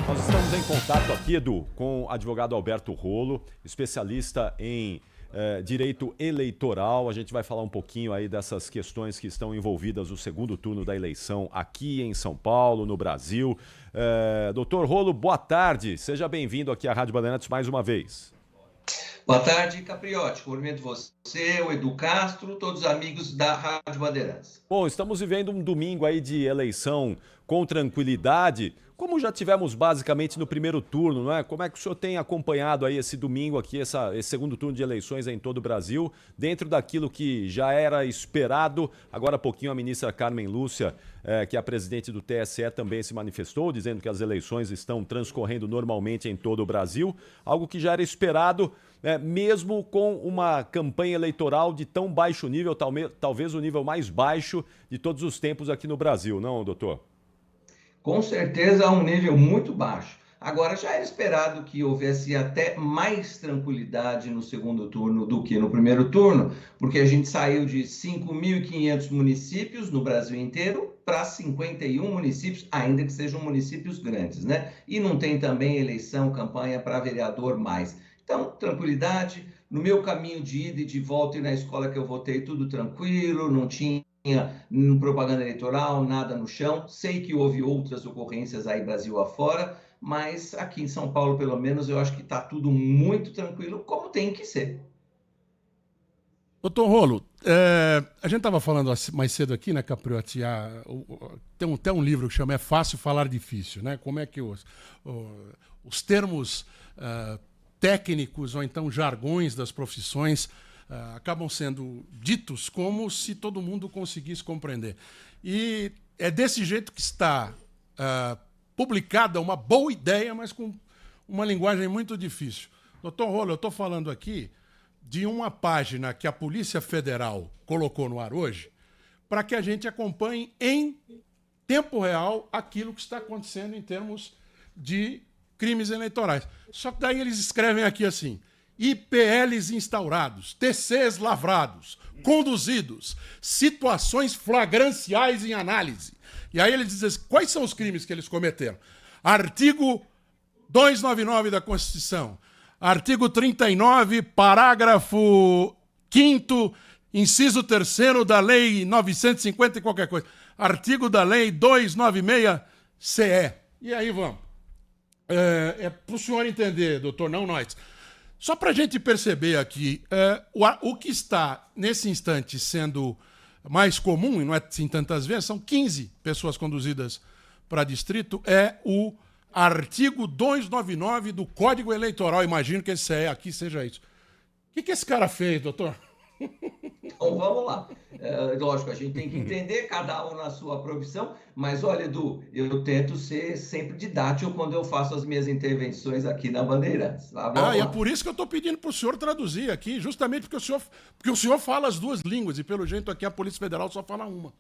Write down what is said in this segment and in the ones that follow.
Nós estamos em contato aqui, Edu, com o advogado Alberto Rolo, especialista em direito eleitoral. A gente vai falar um pouquinho aí dessas questões que estão envolvidas no segundo turno da eleição aqui em São Paulo, no Brasil. Doutor Rolo, boa tarde. Seja bem-vindo aqui à Rádio Bandeirantes mais uma vez. Boa tarde, Capriotti. Cumprimento você, o Edu Castro, todos os amigos da Rádio Bandeirantes. Bom, estamos vivendo um domingo aí de eleição com tranquilidade, como já tivemos basicamente no primeiro turno, não é? Como é que o senhor tem acompanhado aí esse domingo aqui, esse segundo turno de eleições em todo o Brasil, dentro daquilo que já era esperado? Agora há pouquinho a ministra Carmen Lúcia, que é a presidente do TSE, também se manifestou, dizendo que as eleições estão transcorrendo normalmente em todo o Brasil, algo que já era esperado, mesmo com uma campanha eleitoral de tão baixo nível, talvez o nível mais baixo de todos os tempos aqui no Brasil, não, doutor? Com certeza a um nível muito baixo. Agora, já era esperado que houvesse até mais tranquilidade no segundo turno do que no primeiro turno, porque a gente saiu de 5.500 municípios no Brasil inteiro para 51 municípios, ainda que sejam municípios grandes, né? E não tem também eleição, campanha para vereador mais. Então, tranquilidade. No meu caminho de ida e de volta e na escola que eu votei, tudo tranquilo, não tinha propaganda eleitoral, nada no chão. Sei que houve outras ocorrências aí Brasil afora, mas aqui em São Paulo, pelo menos, eu acho que está tudo muito tranquilo, como tem que ser. Doutor Rolo, a gente estava falando mais cedo aqui, né, Capriotti? Tem até um livro que chama É Fácil Falar Difícil, né? Como é que os termos técnicos ou então jargões das profissões acabam sendo ditos como se todo mundo conseguisse compreender. E é desse jeito que está publicada uma boa ideia, mas com uma linguagem muito difícil. Doutor Rolo, eu estou falando aqui de uma página que a Polícia Federal colocou no ar hoje para que a gente acompanhe em tempo real aquilo que está acontecendo em termos de crimes eleitorais. Só que daí eles escrevem aqui assim: IPLs instaurados, TCs lavrados, conduzidos, situações flagranciais em análise. E aí eles dizem assim, quais são os crimes que eles cometeram? Artigo 299 da Constituição, artigo 39, parágrafo 5º, inciso 3º da Lei 950 e qualquer coisa, artigo da Lei 296-CE. E aí vamos. Para o senhor entender, doutor, não nós. Só para a gente perceber aqui, o que está, nesse instante, sendo mais comum, e não é assim tantas vezes, são 15 pessoas conduzidas para distrito, é o artigo 299 do Código Eleitoral. Imagino que esse aqui seja isso. O que esse cara fez, doutor? Então, vamos lá. Lógico, a gente tem que entender, cada um na sua profissão, mas olha, Edu, eu tento ser sempre didático quando eu faço as minhas intervenções aqui na Bandeirantes. Tá? E é por isso que eu estou pedindo para o senhor traduzir aqui, justamente porque o senhor fala as duas línguas, e pelo jeito aqui a Polícia Federal só fala uma.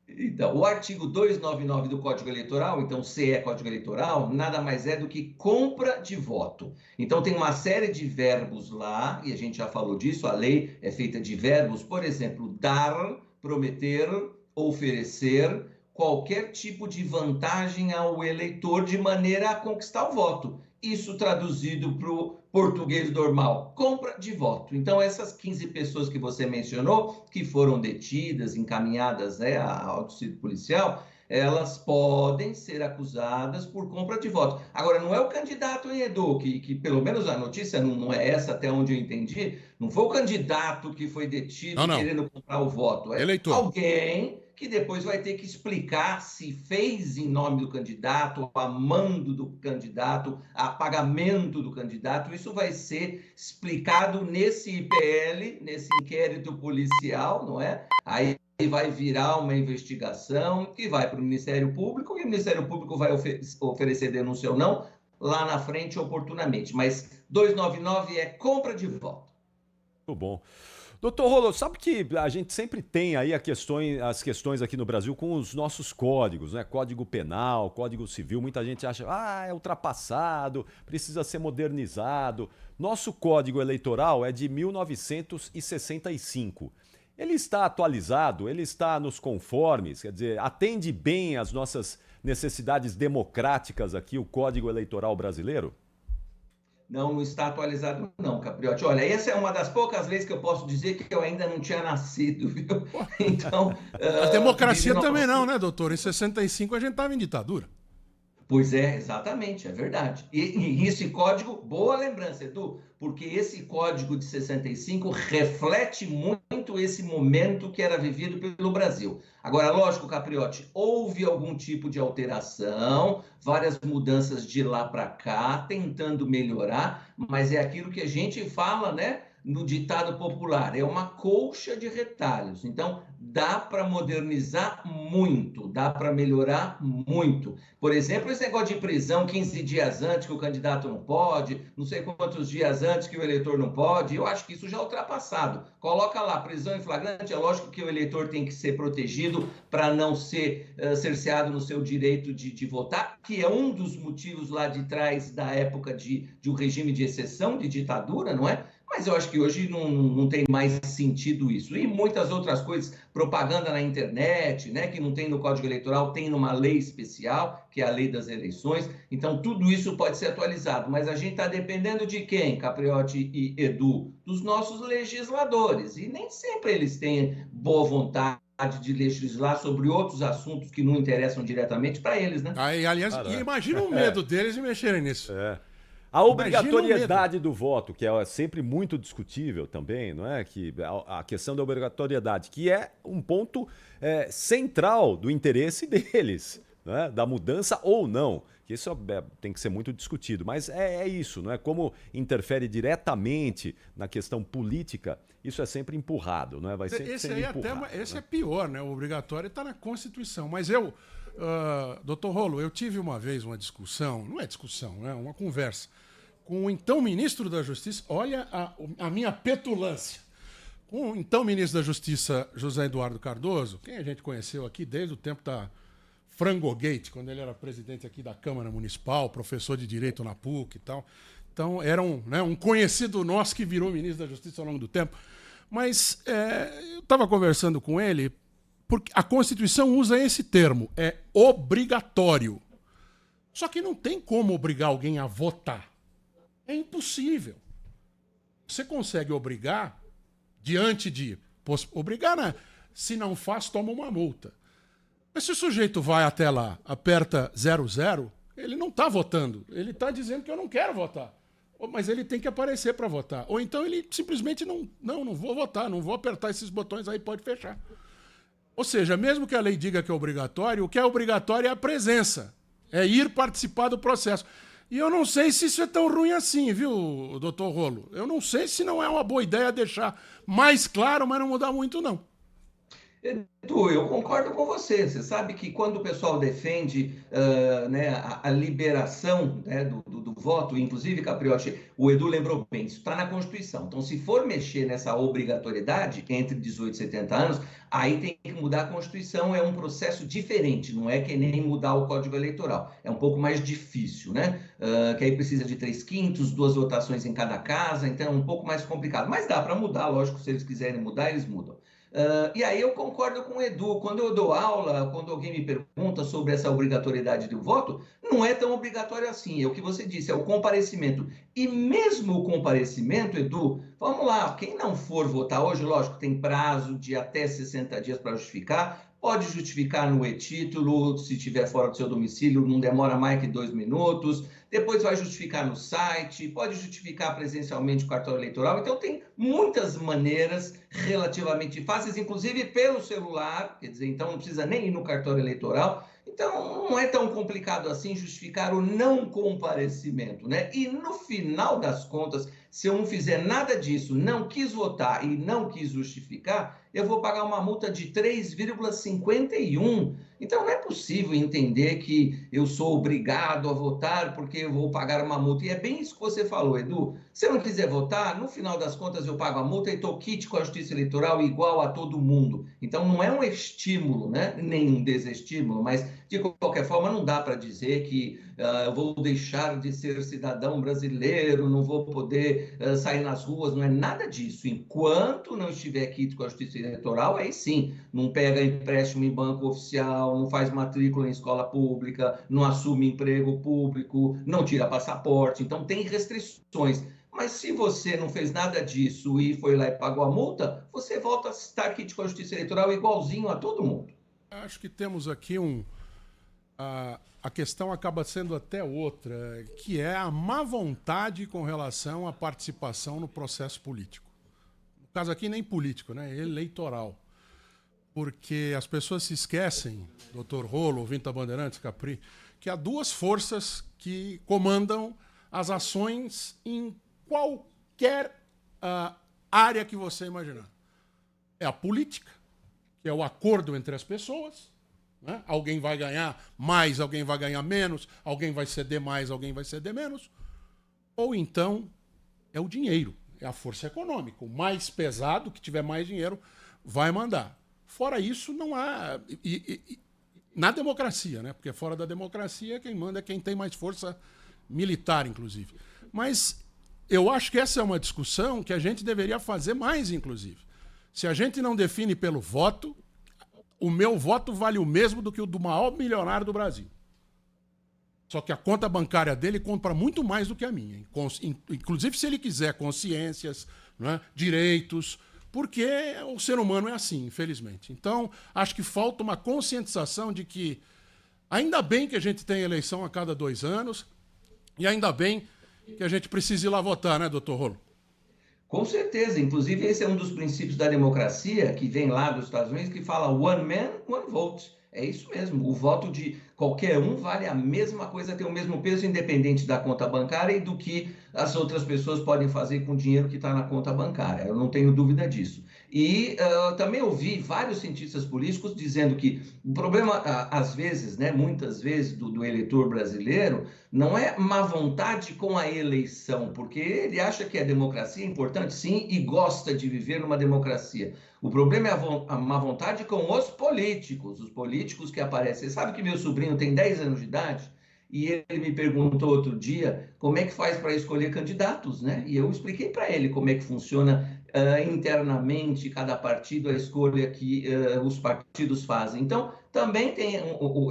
Então, o artigo 299 do Código Eleitoral, então CE Código Eleitoral, nada mais é do que compra de voto. Então, tem uma série de verbos lá, e a gente já falou disso, a lei é feita de verbos, por exemplo, dar, prometer, oferecer, qualquer tipo de vantagem ao eleitor de maneira a conquistar o voto. Isso traduzido para o português normal, compra de voto. Então, essas 15 pessoas que você mencionou, que foram detidas, encaminhadas ao distrito policial, elas podem ser acusadas por compra de voto. Agora, não é o candidato, hein, Edu, que pelo menos a notícia não é essa, até onde eu entendi, não foi o candidato que foi detido querendo comprar o voto. É eleitor. Alguém que depois vai ter que explicar se fez em nome do candidato, a mando do candidato, a pagamento do candidato. Isso vai ser explicado nesse IPL, nesse inquérito policial, não é? Aí vai virar uma investigação que vai para o Ministério Público, e o Ministério Público vai oferecer denúncia ou não lá na frente oportunamente. Mas 299 é compra de voto. Muito bom. Doutor Rolo, sabe que a gente sempre tem aí as questões aqui no Brasil com os nossos códigos, né? Código Penal, Código Civil, muita gente acha, é ultrapassado, precisa ser modernizado. Nosso Código Eleitoral é de 1965. Ele está atualizado, ele está nos conformes, quer dizer, atende bem às nossas necessidades democráticas aqui, o Código Eleitoral brasileiro? Não está atualizado não, Capriotti. Olha, essa é uma das poucas leis que eu posso dizer que eu ainda não tinha nascido, viu? Então... A democracia também não, né, doutor? Em 65 a gente estava em ditadura. Pois é, exatamente, é verdade. E esse código, boa lembrança, Edu, porque esse código de 65 reflete muito esse momento que era vivido pelo Brasil. Agora, lógico, Capriotti, houve algum tipo de alteração, várias mudanças de lá para cá, tentando melhorar, mas é aquilo que a gente fala, né? No ditado popular, é uma colcha de retalhos. Então, dá para modernizar muito, dá para melhorar muito. Por exemplo, esse negócio de prisão 15 dias antes que o candidato não pode, não sei quantos dias antes que o eleitor não pode, eu acho que isso já é ultrapassado. Coloca lá, prisão em flagrante, é lógico que o eleitor tem que ser protegido para não ser cerceado no seu direito de votar, que é um dos motivos lá de trás da época de um regime de exceção, de ditadura, não é? Mas eu acho que hoje não tem mais sentido isso. E muitas outras coisas, propaganda na internet, né, que não tem no Código Eleitoral, tem numa lei especial, que é a Lei das Eleições. Então, tudo isso pode ser atualizado. Mas a gente está dependendo de quem, Capriotti e Edu? Dos nossos legisladores. E nem sempre eles têm boa vontade de legislar sobre outros assuntos que não interessam diretamente para eles, né? Aliás, imagina o medo deles de mexerem nisso. A obrigatoriedade do voto, que é sempre muito discutível também, não é? Que a questão da obrigatoriedade, que é um ponto central do interesse deles, não é? Da mudança ou não. Que isso tem que ser muito discutido, mas é isso, não é? Como interfere diretamente na questão política, isso é sempre empurrado, não é? Vai sempre esse sendo aí empurrado, esse né? é pior, né? O obrigatório está na Constituição. Mas doutor Rolo, eu tive uma vez uma discussão, não é discussão, né? Uma conversa com o então ministro da Justiça, olha a minha petulância, com o então ministro da Justiça, José Eduardo Cardoso, quem a gente conheceu aqui desde o tempo da Frangogate, quando ele era presidente aqui da Câmara Municipal, professor de Direito na PUC e tal. Então, era um conhecido nosso que virou ministro da Justiça ao longo do tempo. Mas eu estava conversando com ele, porque a Constituição usa esse termo, é obrigatório. Só que não tem como obrigar alguém a votar. É impossível. Você consegue obrigar diante de... Obrigar, né? Se não faz, toma uma multa. Mas se o sujeito vai até lá, aperta 00, ele não está votando. Ele está dizendo que eu não quero votar. Mas ele tem que aparecer para votar. Ou então ele simplesmente não vou votar, não vou apertar esses botões aí, pode fechar. Ou seja, mesmo que a lei diga que é obrigatório, o que é obrigatório é a presença. É ir participar do processo. E eu não sei se isso é tão ruim assim, viu, doutor Rolo? Eu não sei se não é uma boa ideia deixar mais claro, mas não mudar muito, não. Edu, eu concordo com você. Você sabe que quando o pessoal defende né, a liberação, né, do voto, inclusive, Capriotti, o Edu lembrou bem, isso está na Constituição. Então, se for mexer nessa obrigatoriedade entre 18 e 70 anos, aí tem que mudar a Constituição, é um processo diferente, não é que nem mudar o Código Eleitoral. É um pouco mais difícil, né? Que aí precisa de 3/5, 2 votações em cada casa, então é um pouco mais complicado. Mas dá para mudar, lógico, se eles quiserem mudar, eles mudam. E aí eu concordo com o Edu, quando eu dou aula, quando alguém me pergunta sobre essa obrigatoriedade do voto, não é tão obrigatório assim, é o que você disse, é o comparecimento. E mesmo o comparecimento, Edu, vamos lá, quem não for votar hoje, lógico, tem prazo de até 60 dias para justificar, pode justificar no e-título, se estiver fora do seu domicílio, não demora mais que 2 minutos, depois vai justificar no site, pode justificar presencialmente o cartório eleitoral, então tem muitas maneiras relativamente fáceis, inclusive pelo celular, quer dizer, então não precisa nem ir no cartório eleitoral, então não é tão complicado assim justificar o não comparecimento, né? E no final das contas, se eu não fizer nada disso, não quis votar e não quis justificar, eu vou pagar uma multa de 3,51. Então não é possível entender que eu sou obrigado a votar porque eu vou pagar uma multa. E é bem isso que você falou, Edu. Se eu não quiser votar, no final das contas eu pago a multa e estou quite com a Justiça Eleitoral igual a todo mundo. Então não é um estímulo, né? Nem um desestímulo, mas De qualquer forma, não dá para dizer que eu vou deixar de ser cidadão brasileiro, não vou poder sair nas ruas, não é nada disso. Enquanto não estiver quito com a Justiça Eleitoral, aí sim, não pega empréstimo em banco oficial, não faz matrícula em escola pública, não assume emprego público, não tira passaporte. Então, tem restrições. Mas se você não fez nada disso e foi lá e pagou a multa, você volta a estar quito com a Justiça Eleitoral igualzinho a todo mundo. Acho que temos aqui a questão acaba sendo até outra, que é a má vontade com relação à participação no processo político. No caso aqui nem político, né? Eleitoral. Porque as pessoas se esquecem, doutor Rolo, ouvinte da Bandeirantes, Capri, que há duas forças que comandam as ações em qualquer área que você imaginar. É a política, que é o acordo entre as pessoas, né? Alguém vai ganhar mais, alguém vai ganhar menos, alguém vai ceder mais, alguém vai ceder menos. Ou então é o dinheiro, é a força econômica. O mais pesado, que tiver mais dinheiro, vai mandar. Fora isso, não há... na democracia, né? Porque fora da democracia, quem manda é quem tem mais força militar, inclusive. Mas eu acho que essa é uma discussão que a gente deveria fazer mais, inclusive. Se a gente não define pelo voto, o meu voto vale o mesmo do que o do maior milionário do Brasil. Só que a conta bancária dele compra muito mais do que a minha. Inclusive, se ele quiser consciências, né, direitos, porque o ser humano é assim, infelizmente. Então, acho que falta uma conscientização de que ainda bem que a gente tem eleição a cada 2 anos e ainda bem que a gente precisa ir lá votar, né, doutor Rolo? Com certeza, inclusive esse é um dos princípios da democracia que vem lá dos Estados Unidos, que fala one man, one vote. É isso mesmo, o voto de qualquer um vale a mesma coisa, tem o mesmo peso, independente da conta bancária e do que as outras pessoas podem fazer com o dinheiro que está na conta bancária. Eu não tenho dúvida disso. E também ouvi vários cientistas políticos dizendo que o problema, às vezes, né, muitas vezes, do eleitor brasileiro, não é má vontade com a eleição, porque ele acha que a democracia é importante, sim, e gosta de viver numa democracia. O problema é a má vontade com os políticos que aparecem. Você sabe que meu sobrinho tem 10 anos de idade e ele me perguntou outro dia como é que faz para escolher candidatos, né? E eu expliquei para ele como é que funciona internamente cada partido, a escolha que os partidos fazem. Então, também tem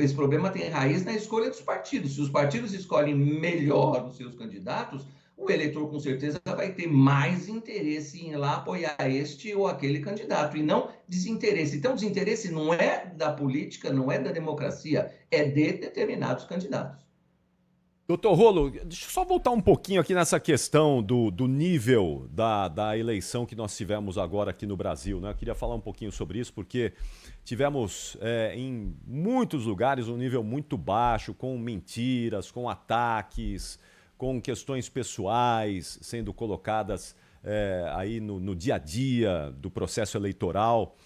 esse problema tem raiz na escolha dos partidos. Se os partidos escolhem melhor os seus candidatos, o eleitor com certeza vai ter mais interesse em ir lá apoiar este ou aquele candidato, e não desinteresse. Então, desinteresse não é da política, não é da democracia, é de determinados candidatos. Doutor Rolo, deixa eu só voltar um pouquinho aqui nessa questão do nível da eleição que nós tivemos agora aqui no Brasil, né? Eu queria falar um pouquinho sobre isso, porque tivemos em muitos lugares um nível muito baixo, com mentiras, com ataques, com questões pessoais sendo colocadas aí no dia a dia do processo eleitoral.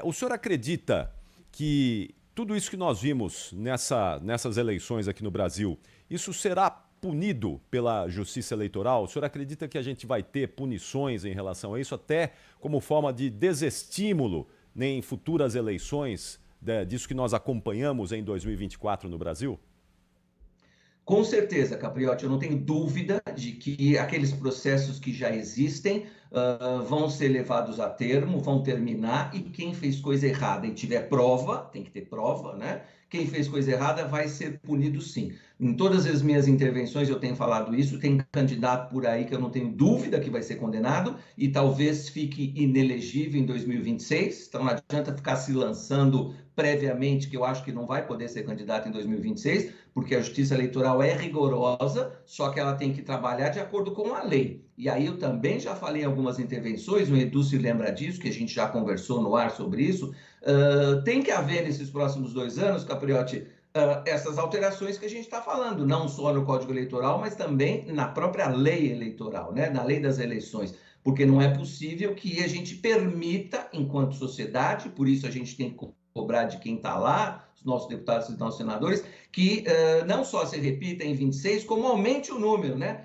O senhor acredita que tudo isso que nós vimos nessas eleições aqui no Brasil, isso será punido pela Justiça Eleitoral? O senhor acredita que a gente vai ter punições em relação a isso, até como forma de desestímulo, né, em futuras eleições, disso que nós acompanhamos em 2024 no Brasil? Com certeza, Capriotti, eu não tenho dúvida de que aqueles processos que já existem vão ser levados a termo, vão terminar, e quem fez coisa errada e tiver prova, tem que ter prova, né? Quem fez coisa errada vai ser punido, sim. Em todas as minhas intervenções eu tenho falado isso, tem candidato por aí que eu não tenho dúvida que vai ser condenado e talvez fique inelegível em 2026, então não adianta ficar se lançando previamente, que eu acho que não vai poder ser candidato em 2026, porque a Justiça Eleitoral é rigorosa, só que ela tem que trabalhar de acordo com a lei. E aí eu também já falei em algumas intervenções, o Edu se lembra disso, que a gente já conversou no ar sobre isso. Tem que haver nesses próximos 2 anos, Capriotti, essas alterações que a gente está falando, não só no Código Eleitoral, mas também na própria lei eleitoral, né? Na lei das eleições, porque não é possível que a gente permita, enquanto sociedade, por isso a gente tem que cobrar de quem está lá, os nossos deputados e nossos senadores, que não só se repita em 26, como aumente o número, né?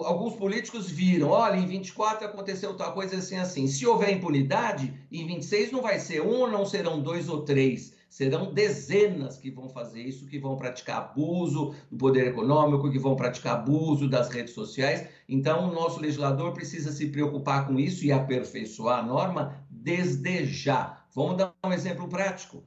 Alguns políticos viram, olha, em 24 aconteceu tal coisa assim, assim. Se houver impunidade, em 26 não vai ser 1, não serão 2 ou 3. Serão dezenas que vão fazer isso, que vão praticar abuso do poder econômico, que vão praticar abuso das redes sociais. Então, o nosso legislador precisa se preocupar com isso e aperfeiçoar a norma desde já. Vamos dar um exemplo prático.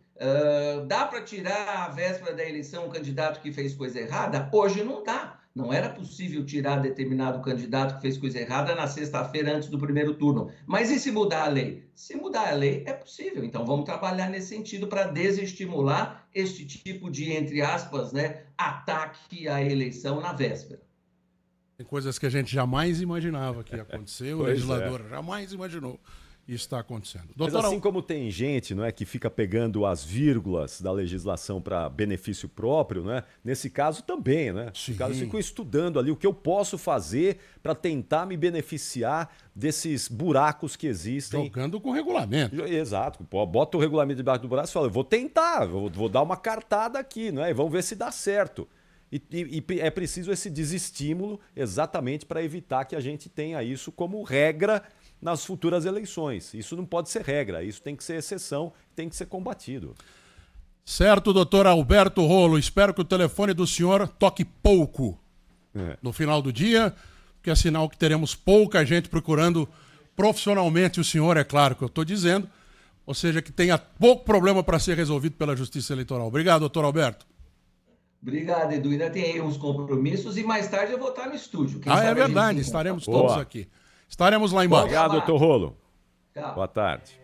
Dá para tirar a véspera da eleição um candidato que fez coisa errada? Hoje não dá. Não era possível tirar determinado candidato que fez coisa errada na sexta-feira antes do primeiro turno. Mas e se mudar a lei? Se mudar a lei, é possível. Então, vamos trabalhar nesse sentido para desestimular este tipo de, entre aspas, né, ataque à eleição na véspera. Tem coisas que a gente jamais imaginava que ia acontecer, o legislador jamais imaginou. Isso está acontecendo. Mas assim como tem gente, não é, que fica pegando as vírgulas da legislação para benefício próprio, né? Nesse caso também, né? Os caras ficam estudando ali o que eu posso fazer para tentar me beneficiar desses buracos que existem. Jogando com o regulamento. Exato. Bota o regulamento debaixo do braço e fala, eu vou tentar, vou dar uma cartada aqui, não é? E vamos ver se dá certo. E é preciso esse desestímulo exatamente para evitar que a gente tenha isso como regra nas futuras eleições. Isso não pode ser regra, isso tem que ser exceção, tem que ser combatido. Certo, doutor Alberto Rolo. Espero que o telefone do senhor toque pouco no final do dia, porque é sinal que teremos pouca gente procurando profissionalmente o senhor, é claro que eu estou dizendo, ou seja, que tenha pouco problema para ser resolvido pela Justiça Eleitoral. Obrigado, doutor Alberto. Obrigado, Edu. Ainda tem aí uns compromissos e mais tarde eu vou estar no estúdio. É verdade, estaremos todos aqui. Estaremos lá embaixo. Obrigado, doutor Rolo. Tchau. Boa tarde.